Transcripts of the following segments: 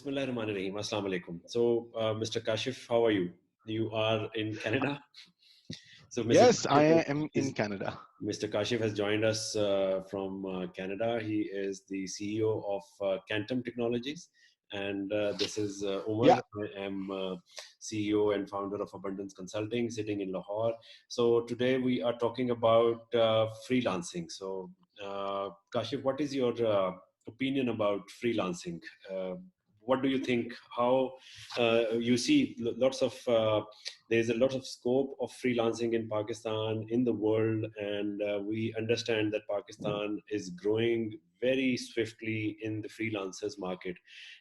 Bismillahirrahmanirrahim. Assalamu alaikum. So, Mr. Kashif, how are you? You are in Canada. So, Mr. Yes, I Kashif am in is Canada. Mr. Kashif has joined us from Canada. He is the CEO of Cantum Technologies, and this is Umar. Yeah. I am CEO and founder of Abundance Consulting, sitting in Lahore. So today we are talking about freelancing. So, Kashif, what is your opinion about freelancing? What do you think? How you see lots of there's a lot of scope of freelancing in Pakistan, in the world, and we understand that Pakistan is growing very swiftly in the freelancers market.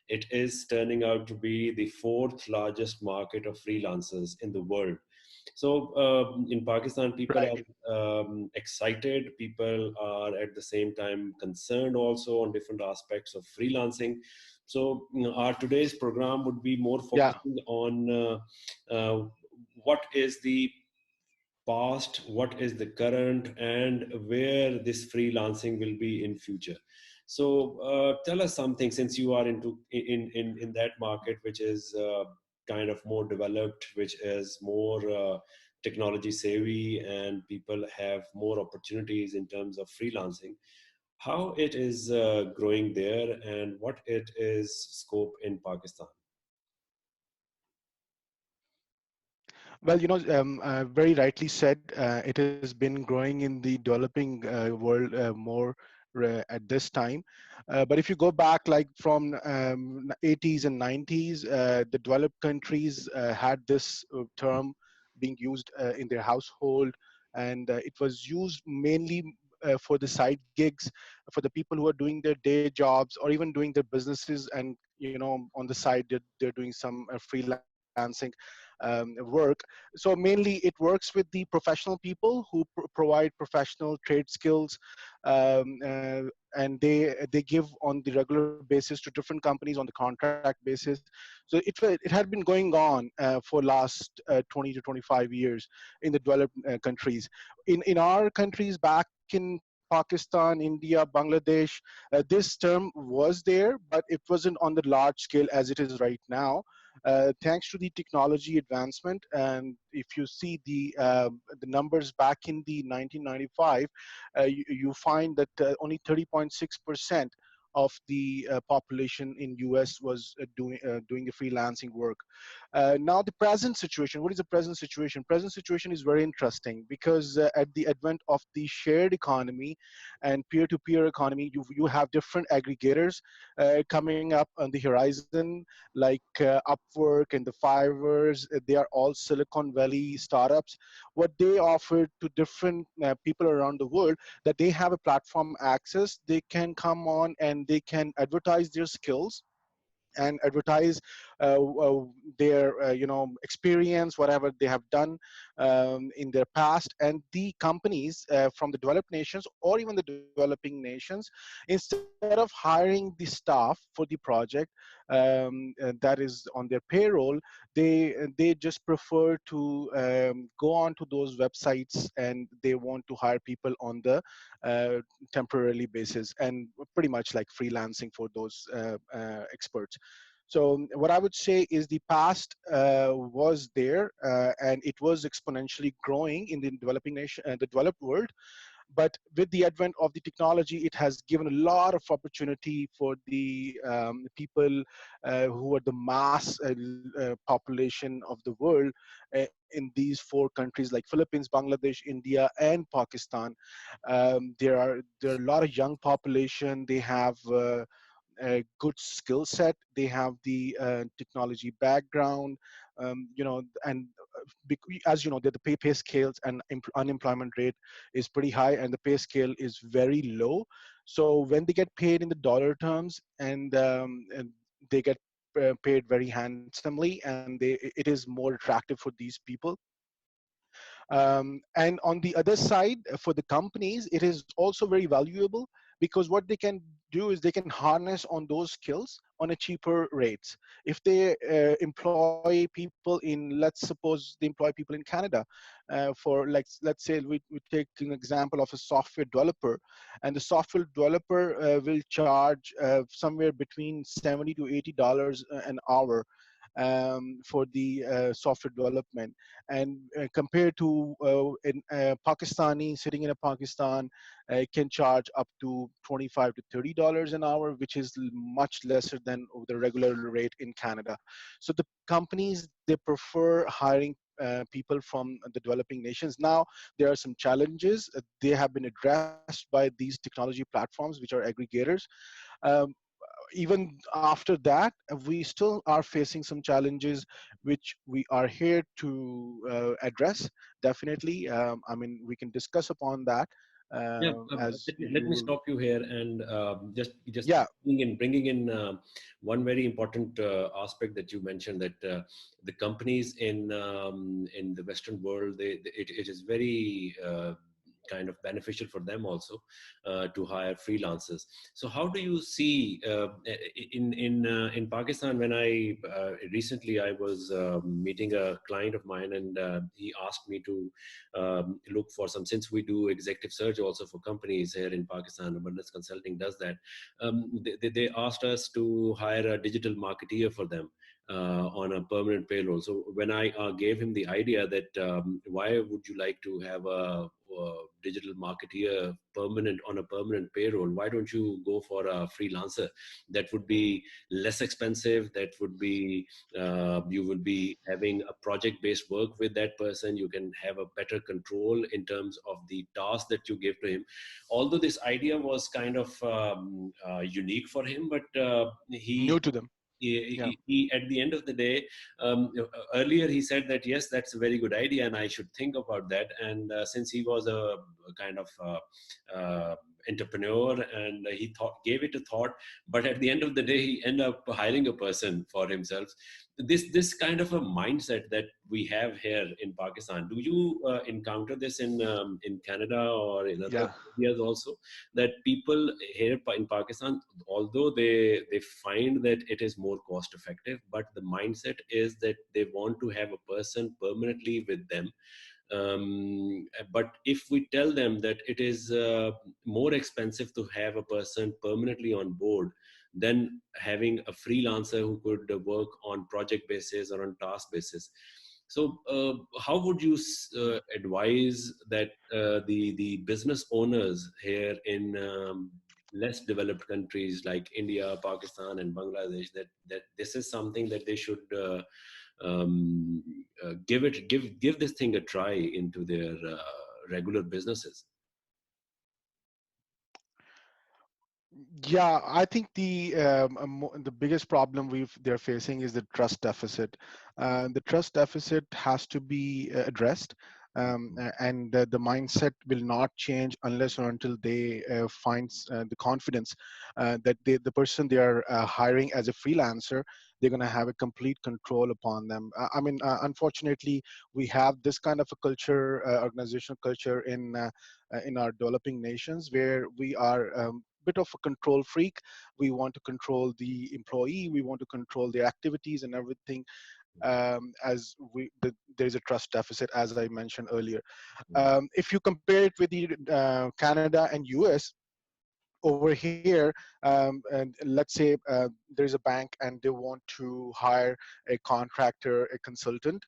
It is turning out to be the fourth largest market of freelancers in the world. So in Pakistan, people Right. are excited. People are at the same time concerned also on different aspects of freelancing. So our today's program would be more Yeah. focusing on what is the past, what is the current, and where this freelancing will be in future. So tell us something, since you are into in that market, which is kind of more developed, which is more technology savvy, and people have more opportunities in terms of freelancing. How it is growing there, and what it is scope in Pakistan. Well, very rightly said, it has been growing in the developing world more at this time. But if you go back like from 80s and 90s, the developed countries had this term being used in their household, and it was used mainly for the side gigs, for the people who are doing their day jobs or even doing their businesses, and on the side they're doing some freelancing work. So mainly it works with the professional people who provide professional trade skills, and they give on the regular basis to different companies on the contract basis. So it had been going on for last 20 to 25 years in the developed countries. In our countries back in Pakistan, India, Bangladesh, this term was there, but it wasn't on the large scale as it is right now. Thanks to the technology advancement, and if you see the numbers back in the 1995, you find that only 30.6% of the population in US was doing the freelancing work. Now the present situation, what is the present situation? Present situation is very interesting because at the advent of the shared economy and peer-to-peer economy, you have different aggregators coming up on the horizon, like Upwork and the Fiverrs. They are all Silicon Valley startups. What they offer to different people around the world, that they have a platform access, they can come on and they can advertise their skills and advertise their experience, whatever they have done in their past. And the companies from the developed nations or even the developing nations, instead of hiring the staff for the project that is on their payroll, they just prefer to go on to those websites, and they want to hire people on the uh, temporarily basis, and pretty much like freelancing for those experts. So what I would say is the past was there, and it was exponentially growing in the developing nation, the developed world. But with the advent of the technology, it has given a lot of opportunity for the people who are the mass population of the world in these four countries like Philippines, Bangladesh, India, and Pakistan. There are a lot of young population. They have a good skill set. They have the technology background, and as you know, the pay scales and unemployment rate is pretty high, and the pay scale is very low. So when they get paid in the dollar terms, and they get paid very handsomely, and it is more attractive for these people. And on the other side, for the companies, it is also very valuable because what they can do is they can harness on those skills on a cheaper rates. If they employ people in, let's suppose they employ people in Canada, for like, let's say we take an example of a software developer, and the software developer will charge somewhere between 70 to $80 an hour for the software development. And compared to Pakistani sitting in a Pakistan, can charge up to 25 to $30 an hour, which is much lesser than the regular rate in Canada. So the companies, they prefer hiring people from the developing nations. Now there are some challenges. They have been addressed by these technology platforms, which are aggregators. Um, Even after that, we still are facing some challenges, which we are here to address. Definitely, I mean, we can discuss upon that Yeah, as let you me will. stop you here and just Yeah, bringing in one very important aspect that you mentioned, that the companies in the Western world, it is very kind of beneficial for them also to hire freelancers. So how do you see in Pakistan? When I recently I was meeting a client of mine, and he asked me to look for some, since we do executive search also for companies here in Pakistan. Abundance Consulting does that. They asked us to hire a digital marketeer for them on a permanent payroll. So when I gave him the idea that why would you like to have a digital marketeer permanent on a permanent payroll, why don't you go for a freelancer? That would be less expensive. That would be you would be having a project based work with that person. You can have a better control in terms of the task that you give to him. Although this idea was kind of unique for him, but new to them. Yeah, at the end of the day, earlier he said that yes, that's a very good idea and I should think about that. And since he was a kind of entrepreneur, and he thought, gave it a thought, but at the end of the day he ended up hiring a person for himself. This kind of a mindset that we have here in Pakistan, do you encounter this in Canada or in other yeah. areas also, that people here in Pakistan, although they find that it is more cost effective, but the mindset is that they want to have a person permanently with them. But if we tell them that it is more expensive to have a person permanently on board than having a freelancer who could work on project basis or on task basis, so how would you advise that the business owners here in less developed countries like India, Pakistan, and Bangladesh, that this is something that they should give this thing a try into their regular businesses? Yeah, I think the biggest problem they're facing is the trust deficit. The trust deficit has to be addressed, and the mindset will not change unless or until they find the confidence that the person they are hiring as a freelancer, they're going to have a complete control upon them. I mean, unfortunately, we have this kind of a culture, organizational culture in our developing nations, where we are bit of a control freak. We want to control the employee. We want to control their activities and everything. As there's a trust deficit, as I mentioned earlier. If you compare it with the Canada and US, over here, and let's say there's a bank and they want to hire a contractor, a consultant,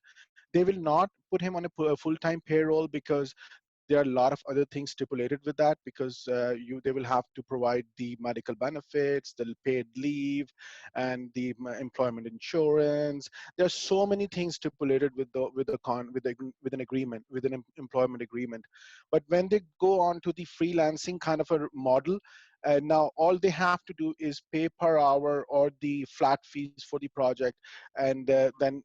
they will not put him on a full-time payroll, because there are a lot of other things stipulated with that, because they will have to provide the medical benefits, the paid leave, and the employment insurance. There are so many things stipulated with an agreement, with an employment agreement. But when they go on to the freelancing kind of a model, now all they have to do is pay per hour or the flat fees for the project, and then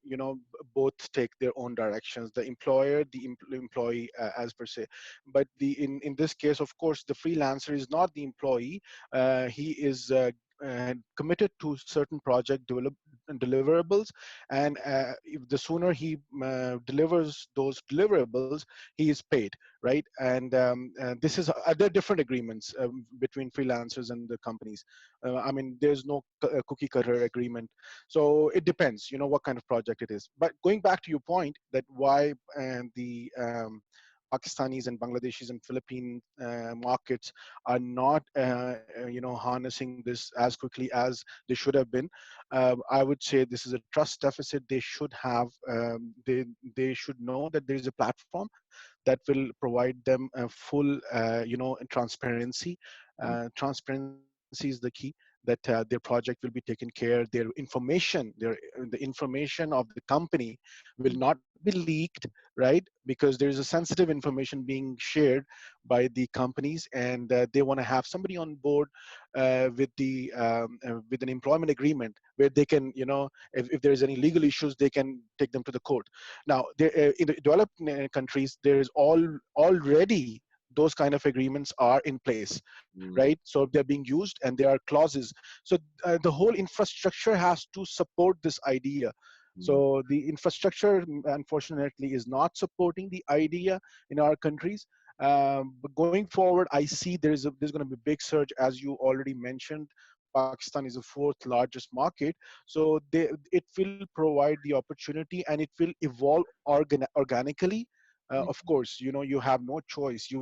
both take their own directions, the employer, the employee, as per se. But in this case, of course, the freelancer is not the employee. He is committed to certain project deliverables, and if the sooner he delivers those deliverables, he is paid, right? And this is there are different agreements between freelancers and the companies. I mean, there's no cookie cutter agreement, so it depends, what kind of project it is. But going back to your point, that why the Pakistanis and Bangladeshis and Philippine markets are not, harnessing this as quickly as they should have been. I would say this is a trust deficit. They should have, they should know that there is a platform that will provide them a full, transparency. Transparency is the key. That their project will be taken care. Their information, the information of the company will not be leaked, right? Because there is a sensitive information being shared by the companies, and they want to have somebody on board with an employment agreement where they can, if there is any legal issues, they can take them to the court. Now, in the developed countries, there is already those kind of agreements are in place, right? mm, So they're being used, and there are clauses. So the whole infrastructure has to support this idea. mm, So the infrastructure, unfortunately, is not supporting the idea in our countries. But going forward, I see there's going to be a big surge, as you already mentioned. Pakistan is the fourth largest market, so it will provide the opportunity, and it will evolve organically. Of mm, course, you have no choice. You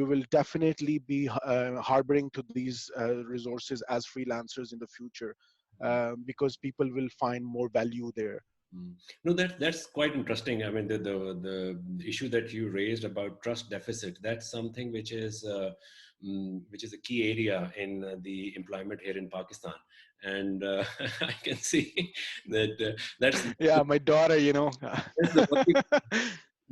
will definitely be harboring to these resources as freelancers in the future, mm. because people will find more value there. Mm. No, that's quite interesting. I mean, the issue that you raised about trust deficit, that's something which is a key area in the employment here in Pakistan, and I can see that Yeah, my daughter, that's the working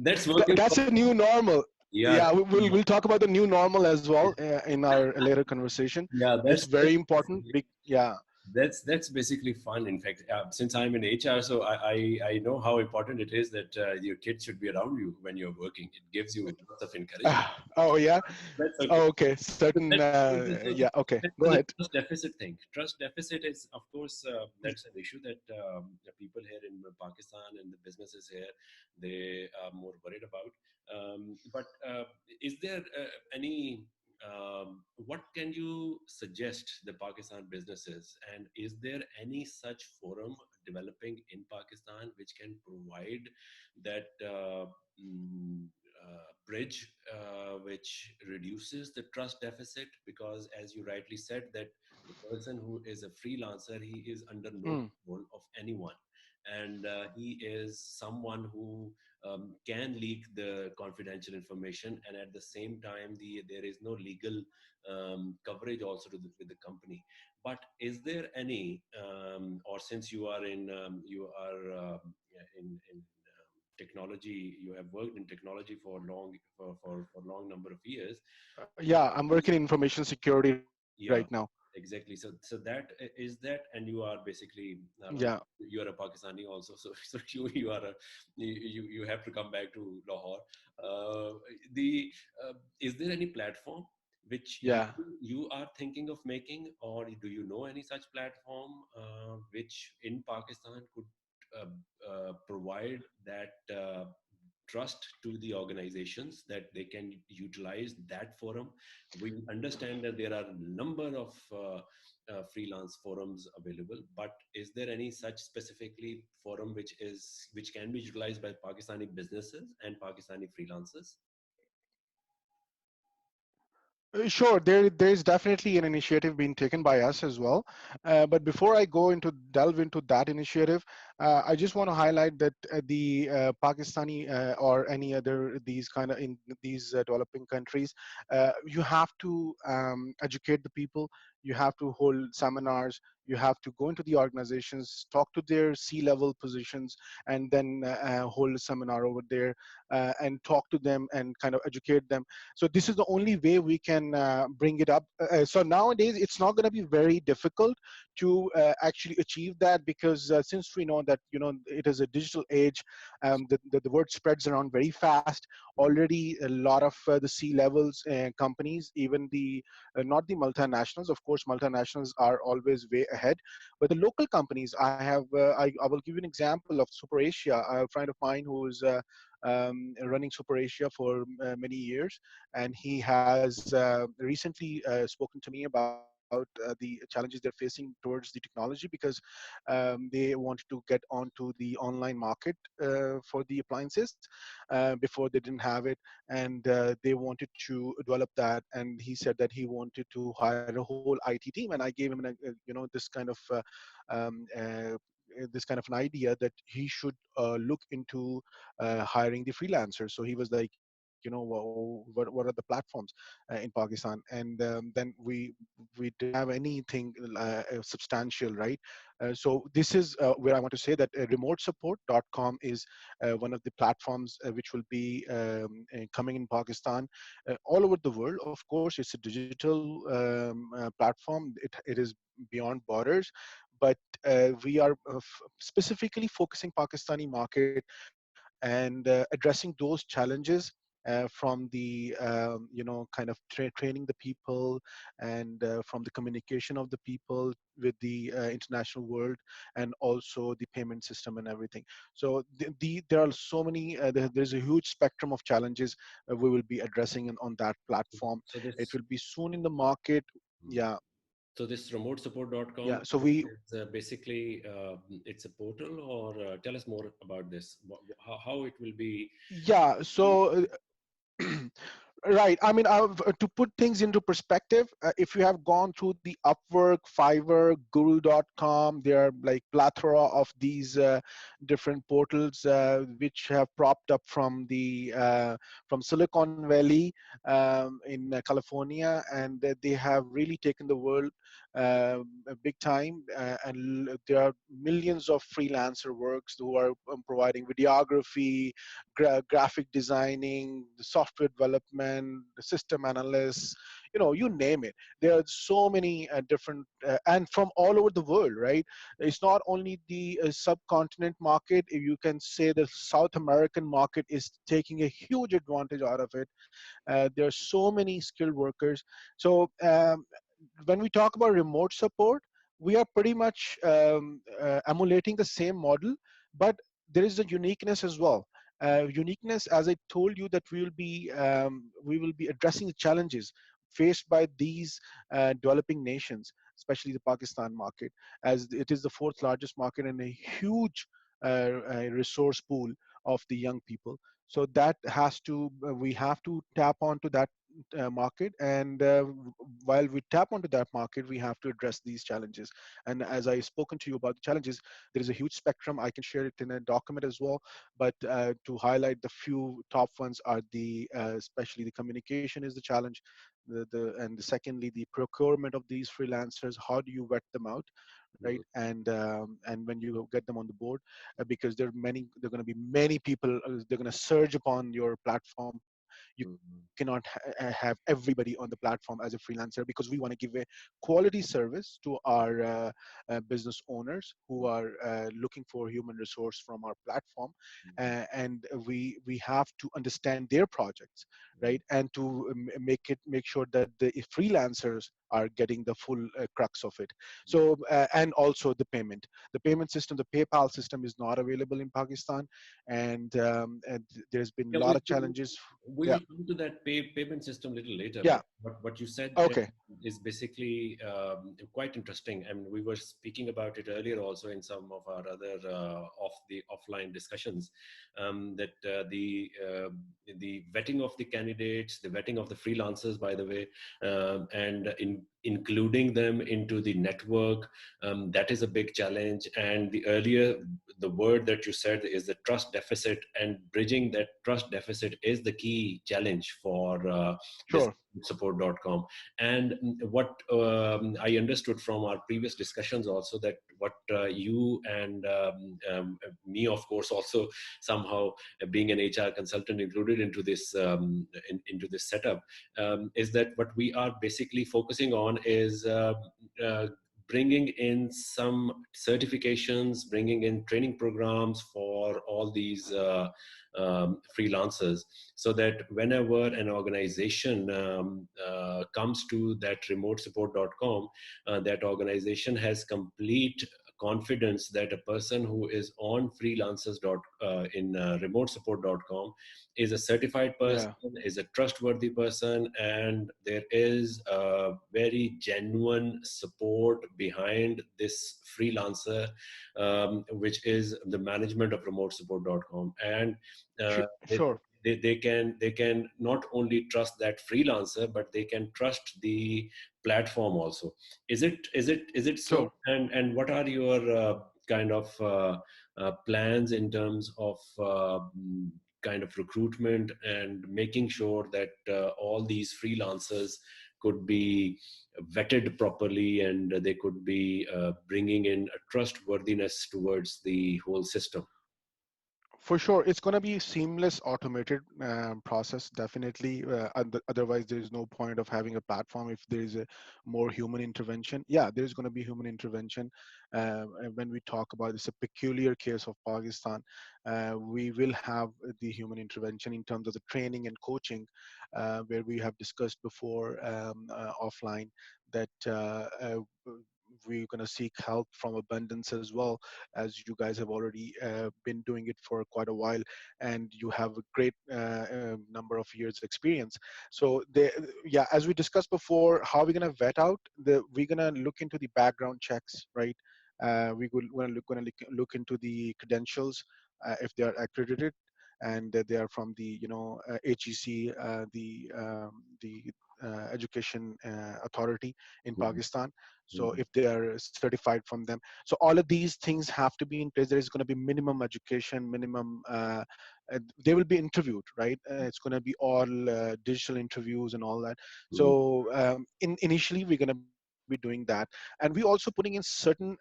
that's working that's for, a new normal. yeah, Yeah, that's, we'll talk about the new normal as well in our later conversation. yeah, It's very important. Yeah. that's basically fun. In fact, since I'm in HR, so I know how important it is that your kids should be around you when you're working. It gives you lots of encouragement. Oh yeah. That's okay. Oh, okay. So Certain. that Yeah. Okay. Go so the ahead. trust deficit thing. Trust deficit is, of course, that's an issue that the people here in Pakistan and the businesses here, they are more worried about. But is there any what can you suggest the Pakistan businesses, and is there any such forum developing in Pakistan which can provide that bridge which reduces the trust deficit? Because as you rightly said, that the person who is a freelancer, he is under no Mm. control of anyone, and he is someone who can leak the confidential information, and at the same time there is no legal coverage also with the company. But is there any or since you are you are in technology, you have worked in technology for for long number of years. Yeah, I'm working in information security right now. Yeah, exactly. So that is that, and you are basically Yeah. you are a Pakistani also. So you are a you have to come back to Lahore. The is there any platform which Yeah. you are thinking of making, or do you know any such platform which in Pakistan could provide that trust to the organizations that they can utilize that forum? We understand that there are a number of freelance forums available, but is there any such specifically forum which can be utilized by Pakistani businesses and Pakistani freelancers? Sure, there's definitely an initiative being taken by us as well. But before I go into delve into that initiative, I just want to highlight that the Pakistani or any other these kind of in these developing countries, you have to educate the people. You have to hold seminars. You have to go into the organizations, talk to their C-level positions, and then hold a seminar over there and talk to them and kind of educate them. So this is the only way we can bring it up. So nowadays it's not going to be very difficult to actually achieve that, because since we know that it is a digital age. The word spreads around very fast. Already a lot of the C levels companies, even the not the multinationals, of course multinationals are always way ahead, but the local companies. I will give you an example of Super Asia, a friend of mine who is running Super Asia for many years, and he has recently spoken to me about the challenges they're facing towards the technology, because they wanted to get onto the online market for the appliances before they didn't have it, and they wanted to develop that. And he said that he wanted to hire a whole IT team, and I gave him um, uh, this kind of an idea that he should look into hiring the freelancers. So he was like, what are the platforms in Pakistan? And then we didn't have anything substantial, right? So this is where I want to say that remotesupport.com is one of the platforms which will be coming in Pakistan, all over the world. Of course, it's a digital platform. It is beyond borders, but we are specifically focusing Pakistani market and addressing those challenges from the kind of training the people, and from the communication of the people with the international world, and also the payment system and everything. So there are so many there's a huge spectrum of challenges we will be addressing on that platform. So It this, will be soon in the market. mm. Yeah. So this remotesupport.com Yeah, so we is basically it's a portal, or tell us more about this. How it will be? yeah so Right. I mean, to put things into perspective, if you have gone through the Upwork, Fiverr, Guru.com, there are like plethora of these different portals which have propped up from Silicon Valley in California, and they have really taken the world a big time. And there are millions of freelancer works who are providing videography, graphic designing, the software development, the system analysts, you name it. There are so many different, and from all over the world, right? It's not only the subcontinent market. You can say the South American market is taking a huge advantage out of it. There are so many skilled workers. So when we talk about remote support, we are pretty much emulating the same model, but there is a uniqueness as well. Uniqueness, as I told you, that we will be addressing the challenges faced by these developing nations, especially the Pakistan market, as it is the fourth largest market and a huge resource pool of the young people. So that has to we have to tap onto that market, and while we tap onto that market, we have to address these challenges. And as I spoken to you about the challenges, there is a huge spectrum. I can share it in a document as well, but to highlight the few top ones are the especially the communication is the challenge, and secondly the procurement of these freelancers. How do you vet them out, right? Mm, And when you get them on the board, because there are going to be many people, they're going to surge upon your platform. You mm, cannot have everybody on the platform as a freelancer, because we want to give a quality service to our business owners who mm, are looking for human resource from our platform. mm, And we have to understand their projects, mm, right? And to make sure that the freelancers are getting the full crux of it. mm. So and also the payment system, the PayPal system is not available in Pakistan, and there's been a Yeah, lot of challenges. we Yeah. will come to that payment system a little later, Yeah. but what you said Okay. is basically quite interesting. I mean, we were speaking about it earlier also in some of our other offline discussions, that the vetting of the candidates, the vetting of the freelancers, by the way, and including them into the network, that is a big challenge. And the word that you said is the trust deficit, and bridging that trust deficit is the key challenge for this Sure. support.com. And what I understood from our previous discussions also, that what you and me, of course, also somehow being an HR consultant included into this into this setup, is that what we are basically focusing on is uh, bringing in some certifications, bringing in training programs for all these freelancers, so that whenever an organization comes to that remotesupport.com, that organization has complete confidence that a person who is on in remotesupport.com is a certified person, Yeah. is a trustworthy person, and there is a very genuine support behind this freelancer, which is the management of remotesupport.com. And uh, they, Sure. they can not only trust that freelancer, but they can trust the platform also. Is it so? Sure. And what are your kind of plans in terms of kind of recruitment and making sure that all these freelancers could be vetted properly, and they could be bringing in a trustworthiness towards the whole system? For sure, it's going to be seamless, automated process. Definitely. Otherwise, there is no point of having a platform if there is a more human intervention. Yeah, there is going to be human intervention. And when we talk about this, a peculiar case of Pakistan, we will have the human intervention in terms of the training and coaching, where we have discussed before offline that we're going to seek help from abundance as well, as you guys have already been doing it for quite a while, and you have a great number of years experience. So yeah, as we discussed before, how we're going to vet out we're going to look into the background checks, right? We're going to look into the credentials, if they are accredited, and that they are from the HEC, the education authority in Mhm, Pakistan. So mhm, if they are certified from them, so all of these things have to be in place. There is going to be minimum education, minimum. They will be interviewed, right? It's going to be all digital interviews and all that. mhm, So initially, we're going to be doing that, and we also putting in certain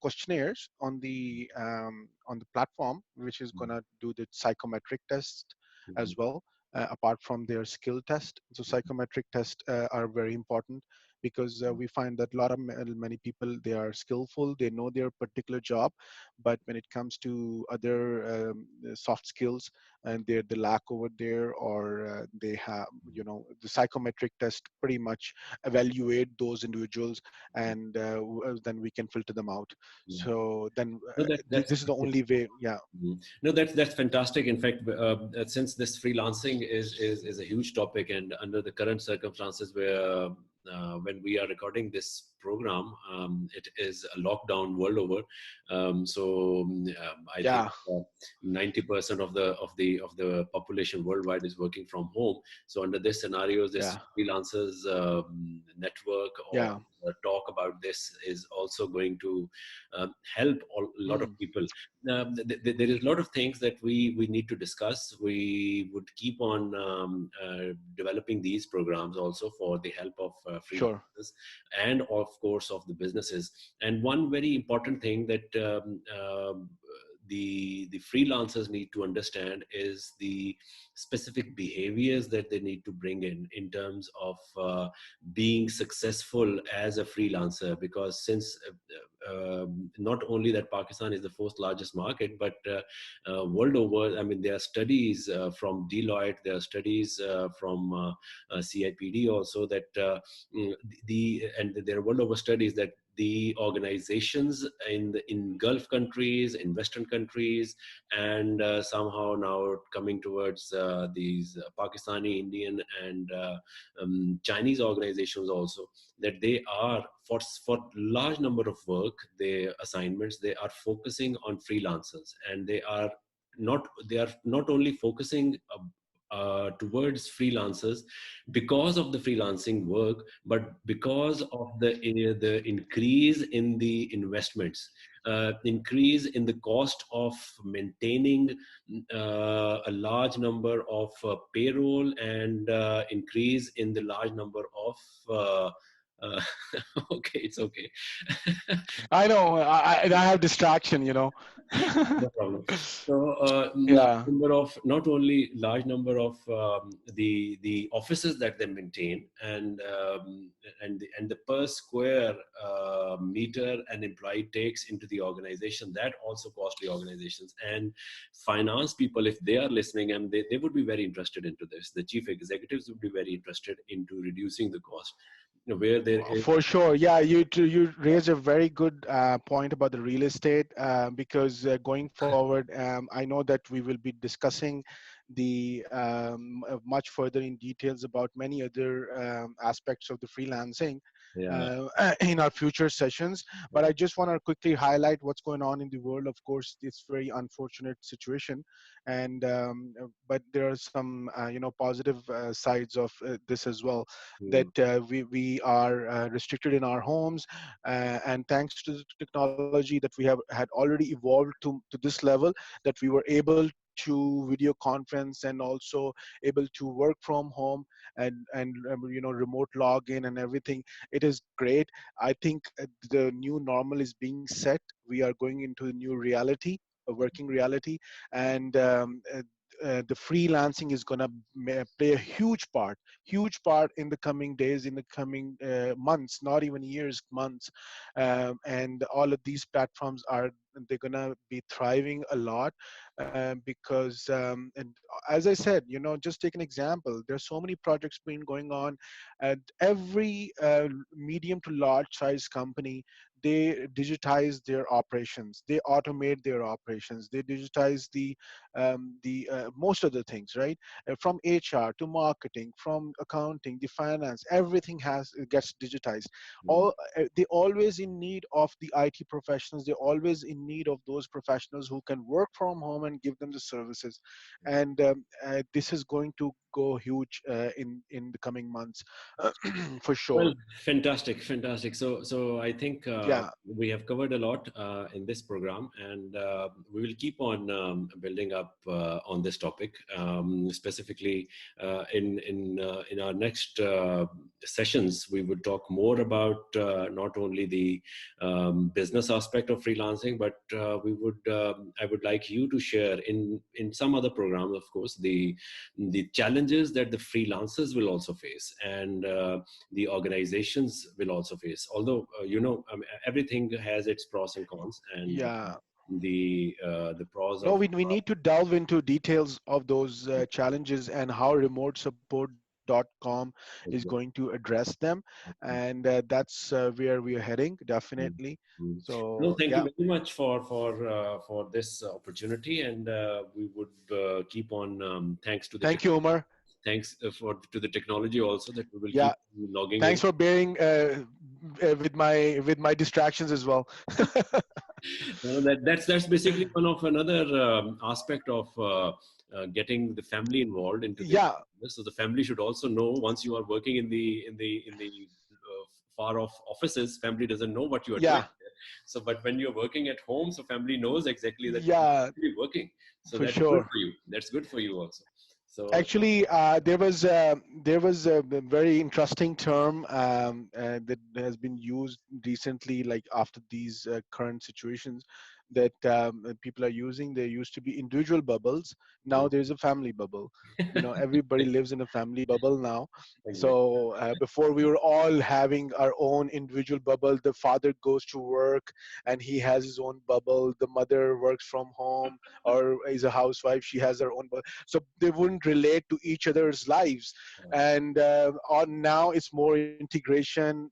questionnaires on the platform, which is going mhm, to do the psychometric test as mhm, well. Apart from their skill test, so psychometric tests are very important, because we find that a lot of many people, they are skillful, they know their particular job, but when it comes to other soft skills, and they lack over there, or they have, the psychometric test pretty much evaluate those individuals, and then we can filter them out. mhm. So then No, that's this is the only way. Yeah. Mhm. No, that's fantastic. In fact, since this freelancing is a huge topic, and under the current circumstances, where when we are recording this program, it is a lockdown world over. I think Yeah. 90% of the population worldwide is working from home. So under this scenario, this Yeah. freelancers network or Yeah. talk about this is also going to help a lot of Mm, people. There is a lot of things that we need to discuss. We would keep on developing these programs also for the help of sure. freelancers and of course of the businesses. And one very important thing that the freelancers need to understand is the specific behaviors that they need to bring in terms of being successful as a freelancer, because since not only that Pakistan is the fourth largest market, but world over, I mean, there are studies from Deloitte, there are studies from CIPD also, that and there are world over studies that the organizations in Gulf countries, in Western countries, and somehow now coming towards these Pakistani, Indian, and Chinese organizations also, that they are for large number of work, their assignments, they are focusing on freelancers, and they are not only focusing towards freelancers because of the freelancing work, but because of the increase in the investments, increase in the cost of maintaining a large number of payroll, and increase in the large number of Uh, okay, it's okay. I know. I have distraction. No problem. So, large Yeah. number of, not only large number of the offices that they maintain, and the per square meter an employee takes into the organization, that also costly organizations. And finance people, if they are listening, and they would be very interested into this. The chief executives would be very interested into reducing the cost. Where there is, For sure, yeah. You raised a very good point about the real estate, because going forward, I know that we will be discussing the much further in details about many other aspects of the freelancing yeah, in our future sessions. But I just want to quickly highlight what's going on in the world. Of course, it's very unfortunate situation, and but there are some positive sides of this as well, that mm, we are restricted in our homes, and thanks to the technology that we have had already evolved to this level, that we were able to video conference and also able to work from home, and remote login and everything. It is great. I think the new normal is being set. We are going into a new reality, a working reality, and the freelancing is going to play a huge part in the coming days, in the coming months, not even years, months. And all of these platforms are, they're going to be thriving a lot, because and as I said, just take an example. There's so many projects been going on, and every medium to large size company, they digitize their operations, they automate their operations, they digitize the most of the things, right? From HR to marketing, from accounting, the finance, everything has gets digitized. mm. All they always in need of the IT professionals. They're always in need of those professionals who can work from home and give them the services. And this is going to go huge in the coming months, for Well, sure. fantastic, fantastic. So I think Yeah, we have covered a lot in this program, and we will keep on building up on this topic. Specifically, in our next sessions, we would talk more about not only the business aspect of freelancing, but I would like you to share in some other programs, of course, the challenges that the freelancers will also face, and the organizations will also face. Although everything has its pros and cons, and yeah. the pros No, of we need to delve into details of those challenges and how remotesupport.com is going to address them. And that's where we are heading, Mm, definitely. mm. No, So, thank you yeah. very much for this opportunity, and we would keep on. Thanks to the Thank you, Umar. thanks for to the technology also, that we will Yeah. keep logging Thanks in. for bearing with my distractions as well. That's basically one of another aspect of getting the family involved into the Yeah, business. So the family should also know, once you are working in the far off offices, family doesn't know what you are doing yeah, there. So, but when you're working at home, so family knows exactly that you're yeah, actually working. So for that's good sure. for you. That's good for you also. So Actually, there was a very interesting term that has been used recently, like after these current situations that people are using. There used to be individual bubbles. Now there's a family bubble. Everybody lives in a family bubble now. exactly. So before we were all having our own individual bubble. The father goes to work and he has his own bubble. The mother works from home or is a housewife. She has her own bubble, so they wouldn't relate to each other's lives. And on now it's more integration,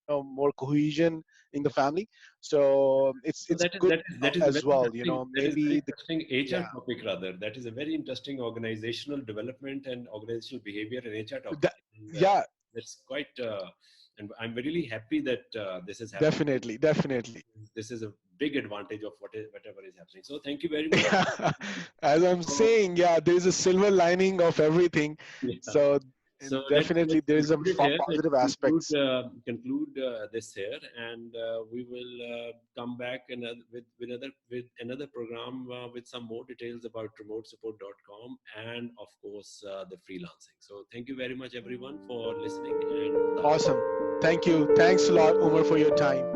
more cohesion in the family. So it's So good that is a as very well. interesting, that is very Maybe the interesting yeah, HR topic rather. That is a very interesting organizational development and organizational behavior and HR topic. that, And yeah, that's quite, and I'm really happy that this is happening. definitely, definitely. This is a big advantage of whatever is happening. So thank you very much. As I'm So, saying, yeah, there's a silver lining of everything. yeah. So So definitely let's there is some conclude it here. Let's positive aspects. conclude this here, and we will come back with another program with some more details about remotesupport.com, and of course the freelancing. So thank you very much everyone for listening, and Awesome. Thank you. Thanks a lot, Umar, for your time.